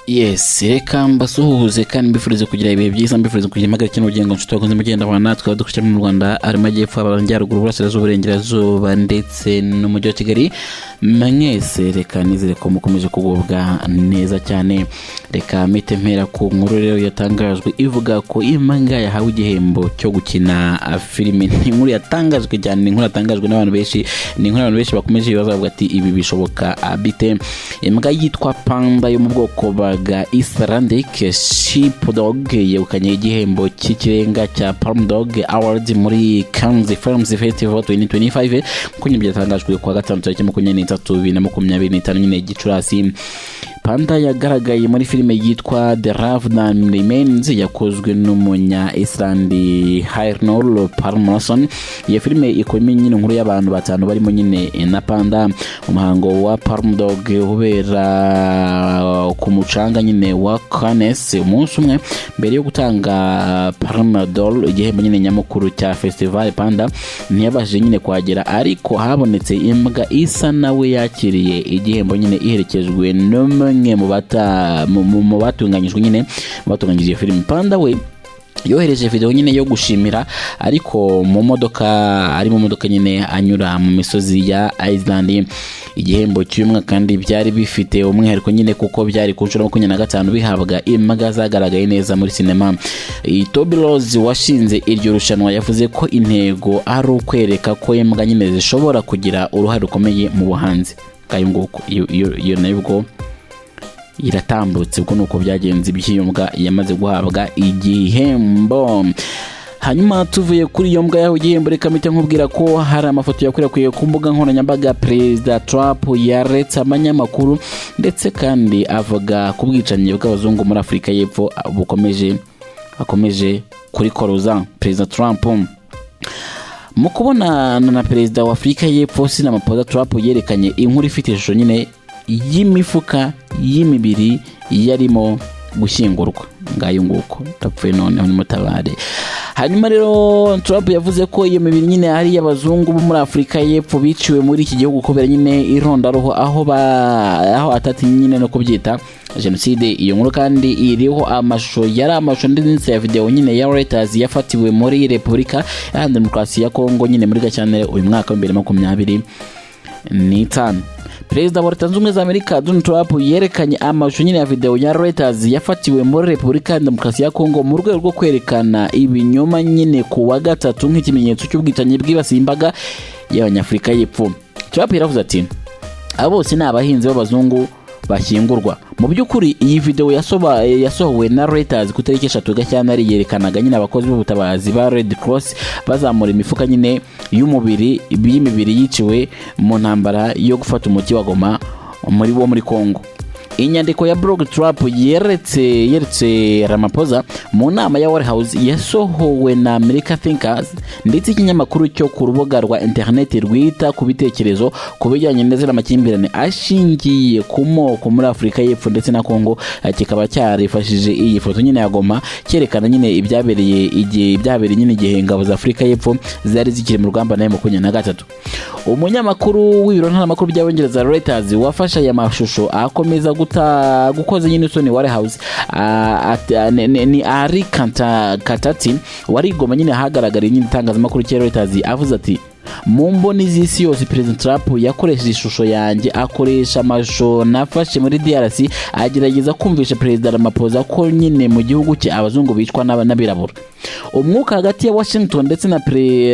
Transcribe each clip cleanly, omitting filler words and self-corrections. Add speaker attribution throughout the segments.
Speaker 1: Yes, reka mbasuhuze kandi mbifurize kugira ibihe byiza, mbifurize kugira impagarike n'ubugingo nshuti bakunze mugenda abana twaba dukurikira mu Rwanda ari majyepfo abarangiruguru burasirazuba uburengerazuba ndetse n'umujyi wa Kigali. Mwese reka nizere ko mukomeje kugubwa neza cyane. Reka mpera ku nkuru rero yatangajwe ivuga ko Imbwa Yahawe Igihembo cyo gukina filime. Inkuru yatangajwe cyane, inkuru yatangajwe n'abantu benshi, ni inkuru abantu benshi bakomeje bavuga ati ibi bishoboka bite. Imbwa yitwa Panda yo mu bwoko bwa Icelandic Sheepdog yegukanye igihembo cy'ikirenga cya Palm Dog Award muri Cannes Film Festival 2025 kuko byatangajwe kwa gatanu tariki 23/2025 nyine Gicurasi. Panda yagaragaye muri filime yitwa The Love That Remains yakozwe n'umunya Iceland Hyrnol Palmason. Iyo filime ikomeye nyine inkuru y'abantu batanu barimo nyine na Panda. Umuhango wa Palm Dog ubera ku mucanga nyine wa Cannes umunsi umwe mbere yo gutanga Palme d'Or igihembo nyine nyamukuru cya festival. Panda ntiyabashije nyine kwagera, ariko habonetse imbwa isa nawe yakiriye igihembo nyine iherekejwe n'umwe mu batunganyijwe nyine batunganyije filime. Panda we yohereje video nyine yo gushimira ariko mu modoka nyine anyura mu misozi ya Iceland. Igihembo cy'umwe kandi byari bifite umwihariko nyine kuko byari ku nshuro 25 bihabwa imbwa zagaragaye neza muri sinema. Toby Rose washinze iryo rushanwa yavuze ko intego ari ukwereka ko imbwa nyine zishobora kugira uruhare rukomeye mu buhanzi. Kayo nguko iyo nabwo iratambutse uko nuko byagenze by'imbwa yamaze guhabwa igihembo. Hanyuma tuvuye kuri iyo Mbwa Yahawe Igihembo, reka mpite nkubwira ko hari amafoto yakwirakwiye ku mbuga nkoranyambaga. Perezida Trump yaretse abanyamakuru ndetse kandi avuga ku bwicanyi bw'abazungu muri Afurika y'Epfo akomeje kurikoroza. Perezida Trump mu kubona na perezida wa Afurika y'Epfo Sinamapoza, Trump yerekanye inkuru ifite ishusho nyine y'imifuka y'imibiri yarimo gushyingurwa. Ngayo nguko tapfuye noneho ni mutabare. Hanyuma rero Trump yavuze ko iyo mibiri nyine ari y'abazungu bo muri Afurika y'Epfo biciwe muri iki gihugu kubera nyine irondaruho aho atati nyine no kubyita genocide. Iyo nkuru kandi iriho amashusho ndetse ya video nyine ya Reuters yafatiwe muri Repubulika ya Demokarasi ya Kongo nyine muri Gashyantare uyu mwaka wa 2025. Perezida wa Leta Zunze Ubumwe za Amerika Donald Trump yerekanye amashusho nyine ya video ya Reuters yafatiwe muri Repubulika ya Demokarasi ya Kongo mu rwego rwo kwerekana ibinyoma nyine ku wa gatatu nk'ikimenyetso cy'ubwicanyi bwibasiye imbaga y'Abanyafurika y'Epfo. Trump yaravuze ati abose ni abahinzi b'abazungu bashyingurwa. Mu by'ukuri iyi video yasohowe na Reuters ku tariki 3 Gashyantare yerekanaga nyine abakozi b'ubutabazi ba Red Cross bazamura imifuka nyine y'imibiri yiciwe mu ntambara yo gufata umuti wa Goma muri Kongo. Inyandiko ya blog Trump yeretse Ramaphosa mu nama ya White House yasohowe na America Thinkers ndetse ikinyamakuru cyo ku rubuga rwa internet rwita ku bitekerezo ku bijyanye n'amakimbirane ashingiye ku moko muri Afurika y'Epfo ndetse na Kongo. Kikaba cyarifashije iyi foto nyine ya Goma cyerekana nyine ibyabereye nyine igihe ingabo za Afurika y'Epfo zari zikiri mu rugamba na M23. Umunyamakuru w'ibiro ntaramakuru by'Abongereza Reuters wafasha aya mashusho akomeza gukoze nyine Sony White House ni Ari Katati wari Goma nyine hagaragara nyine itangazamakuru cya Reuters avuze ati mu mboni z'isi yose President Trump yakoresheje ishusho yanjye, akoresha amashusho nafashe muri DRC, agerageza kumvisha Perezida Ramaphosa ko nyine mu gihugu cye abazungu bicwa n'abirabura. Umwuka hagati ya Washington ndetse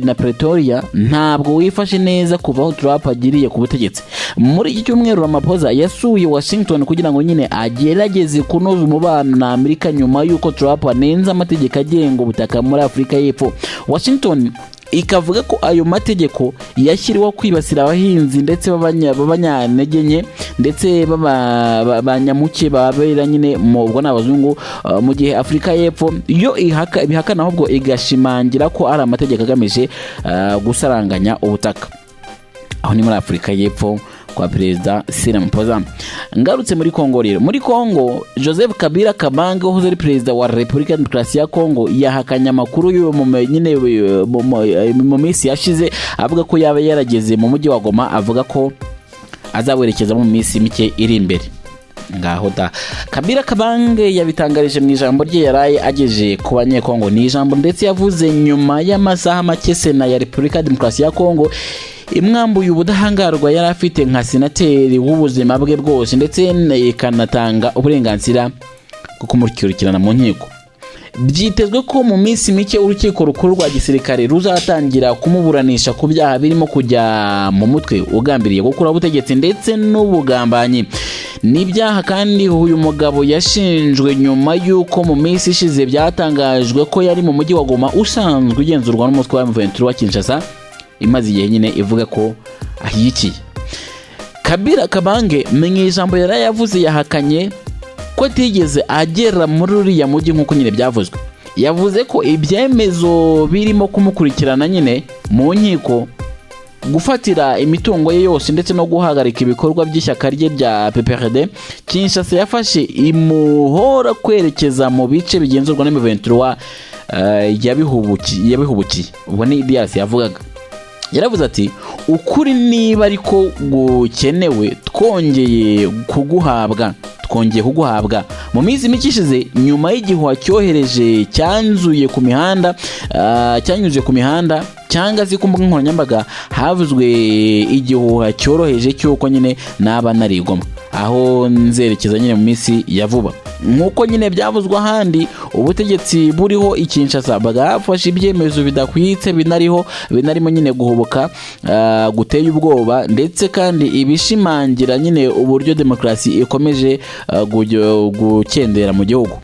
Speaker 1: na Pretoria ntabwo wifashe neza kuva aho Trump agiriye ku butegetsi. Muri iki cyumweru Ramaphosa yasuye Washington kugira ngo nyine agerageze kunoza umubano na Amerika nyuma y'uko Trump anenze amategeko agenga ubutaka muri Afurika y'Epfo. Washington ikavuga ko ayo mategeko yashyiriweho kwibasira abahinzi ndetse b'abanyantege nke ndetse b'abanyamuke babera nyine ubwo n'abazungu, mu gihe Afurika y'Epfo yo ibihakana ahubwo igashimangira ko ari amategeko agamije gusaranganya ubutaka. Aho ni muri Afurika y'Epfo kwa Perezida Sinamapoza. Ngarutse muri Kongo rero, muri Kongo Joseph Kabila Kabange uhoze ari perezida wa Repubulika ya Demokarasi ya Kongo yahakanye amakuru yo mu minsi yashize avuga ko yaba yarageze mu mujyi wa Goma, avuga ko azawerekeza mu minsi mike iri imbere. ngaho da. Kabila Kabange yabitangarije mu ijambo rye yaraye ageje ku banyekongo. Ni ijambo ndetse yavuze nyuma y'amasaha make Sena ya Repubulika ya Demokarasi ya Kongo imwambuye ubudahangarwa yari afite nka senateri w'ubuzima bwe bwose, ndetse ikanatanga uburenganzira bwo kumukurikirana mu nkiko. Byitezwe ko mu minsi mike urukiko rukuru rwa gisirikare ruzatangira kumuburanisha ku byaha birimo kujya mu mutwe ugambiriye gukura ubutegetsi ndetse n'ubugambanyi. N'ibyaha kandi uyu mugabo yashinjwe nyuma y'uko mu minsi ishize byatangajwe ko yari mu mujyi wa Goma usanzwe ugenzurwa n'umutwe wa M23 wa Kinshasa, imaze igihe nyine ivuga ko ahiyikiye. Kabila Kabange mu ijambo yari yavuze yahakanye ko atigeze agera muri uriya mujyi nk'uko nyine byavuzwe. Yavuze ko ibyemezo birimo kumukurikirana nyine mu nkiko, gufatira imitungo ye yose ndetse no guhagarika ibikorwa by'ishyaka rye rya PPRD, Kinshasa yafashe imuhora kwerekeza mu bice bigenzurwa n'M23 yabihubukiye. Ubwo ni Dias yavugaga. Yaravuze ati ukuri niba ariko gukenewe twongeye kuguhabwa mu minsi mike ishize nyuma y'igihuha cyohereje cyanyuze ku mihanda cyangwa se ku mbuga nkoranyambaga, havuzwe igihuha cyoroheje cy'uko nyine naba narigoma aho nzerekeza nyine mu minsi ya vuba. Nk'uko nyine byavuzwe ahandi, ubutegetsi buriho i Kinshasa bagafashe ibyemezo bidakwitse binarimo nyine guhubuka guteye ubwoba, ndetse kandi ibishimangira nyine uburyo demokarasi ikomeje gukendera mu gihugu.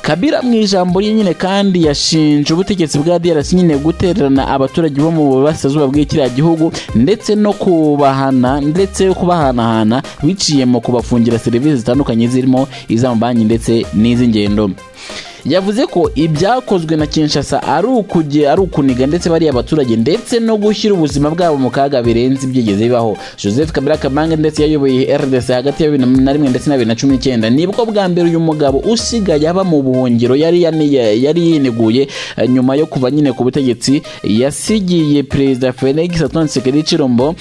Speaker 1: Kabila mu ijambo rye nyine kandi yashinje ubutegetsi bwa DRC nyine gutererana abaturage bo mu burasirazuba bw'ikiriya gihugu, ndetse no kubahanahana biciye mu kubafungira serivisi zitandukanye zirimo iz'amabanki ndetse n'iz'ingendo. Yavuze ko ibyakozwe na Kinshasa ari ukuniga ndetse bari abaturage ndetse no gushyira ubuzima bwabo mu kaga birenze ibyigeze bibaho. Joseph Kabila Kabange ndetse yayoboye RDC hagati ya 2001 ndetse na 2019. Nibwo bwa mbere uyu mugabo usigaye aba mu buhungiro yari yineguye nyuma yo kuva nyine ku butegetsi, yasigiye Perezida Felix Antoine Tshisekedi Tshilombo,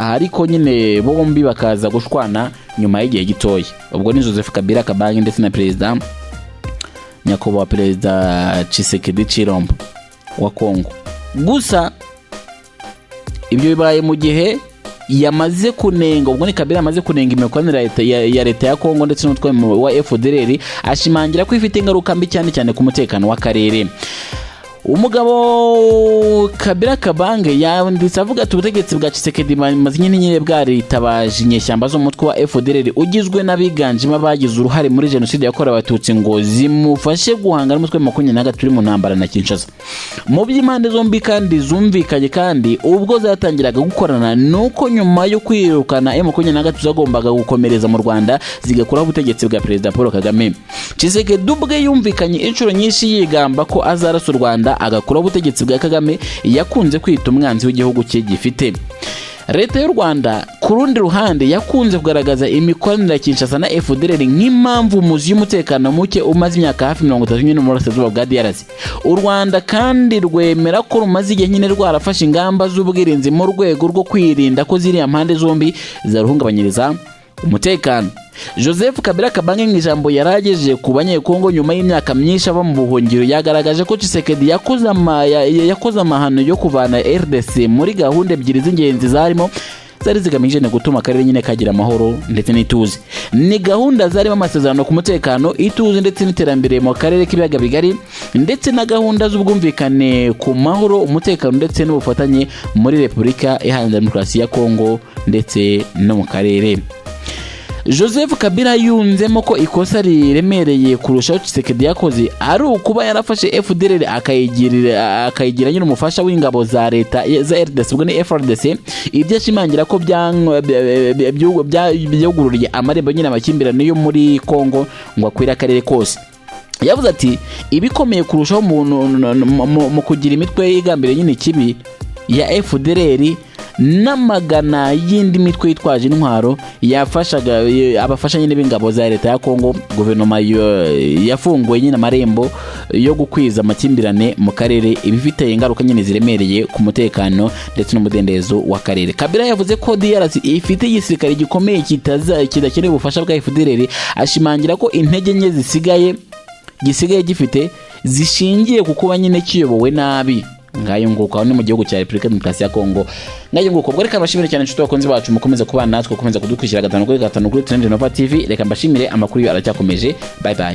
Speaker 1: ariko nyine bombi bakaza gushwana nyuma y'igihe gitoya. Ubwo ni Joseph Kabila Kabange ndetse na Perezida nyakubahwa Perezida Tshisekedi Tshilombo wa Kongo. Gusa ibyo bibaye mu gihe yamaze kunenga, ubwo ni Kabila yamaze kunenga imikoranire ya leta ya Kongo ndetse n'umutwe wa FDLR, ashimangira ko ifite ingaruka mbi cyane ku mutekano w'akarere. Umugabo Kabila Kabange yanditse avuga ati ubutegetsi bwa Tshisekedi maze nyine bwaritabaje inyeshyamba zo mutwe wa FDLR ugizwe n'abiganjemo abagize uruhare muri jenoside yakorewe abatutsi ngo zimufashe guhangana n'umutwe wa 23 mu ntambara na Kinshasa. Mu by'impande zombi kandi zumvikanye kandi ubwo zatangiraga gukorana, nuko nyuma yo kwirukana M23 zagombaga gukomereza mu Rwanda zigakuraho ubutegetsi bwa Perezida Paul Kagame. Tshisekedi ubwe yumvikanye inshuro nyinshi yigamba ko azarasa u Rwanda agakuraho ubutegetsi bwa Kagame yakunze kwita umwanzi w'igihugu cye gifite. Leta y'u Rwanda ku rundi ruhande yakunze kugaragaza imikoranire ya Kinshasa na FDLR nk'impamvu muzi y'umutekano muke umaze imyaka hafi 30 mu burasirazuba bwa DRC. U Rwanda kandi rwemera ko rumaze igihe nyine rwarafashe ingamba z'ubwirinzi mu rwego rwo kwirinda ko ziriya mpande zombi zaruhungabanyiriza umutekano. Joseph Kabila Kabange mu ijambo yarageje ku banyekongo nyuma y'imyaka myinshi aba mu buhungiro, yagaragaje ko Tshisekedi yakoze amahano yo kuvana RDC muri gahunda ebyiri z'ingenzi zari zigamije gutuma akarere nyine kagira amahoro ndetse n'ituze. Ni gahunda zarimo amasezerano ku mutekano, ituze ndetse n'iterambere mu karere k'ibiyaga bigari, ndetse na gahunda z'ubwumvikane ku mahoro, umutekano ndetse n'ubufatanye muri Repubulika Iharanira Demokarasi ya Kongo ndetse no mu karere. Joseph Kabila yunzemo ko ikosa riremereye kurushaho Tshisekedi yakoze ari ukuba yarafashe FDLR akayigira nyine umufasha w'ingabo za leta za RDC, ubwo ni FRDC. Ibyo ashimangira ko byugururiye amarembo nyine amakimbirane yo muri Kongo ngo akwira akarere kose. Yavuze ati ibikomeye kurushaho mu kugira imitwe y'igambire nyine kibi ya FDLR n'amagana y'indi mitwe yitwaje intwaro yafashaga abafasha nyine b'ingabo za leta ya Kongo. Guverinoma yafunguye nyine amarembo yo gukwiza amakimbirane mu karere, ibifite ingaruka nyine ziremereye ku mutekano ndetse n'umudendezo wa karere. Kabila yavuze ko DRC ifite igisirikare gikomeye kidakeneye ubufasha bwa FDLR, ashimangira ko intege nke gisigaye gifite zishingiye ku kuba nyine kiyobowe nabi. Ngayo nguko aho ni mu gihugu cya Repubulika Demokarasi ya Kongo. Ngayo nguko ubwo reka mbashimire cyane inshuti bakunzi bacu, mukomeze kubana natwe, mukomeze kudukwishyira 5 kuri 5 kuri Nonaha TV. Reka mbashimire, amakuru yo aracyakomeje. Bye bye.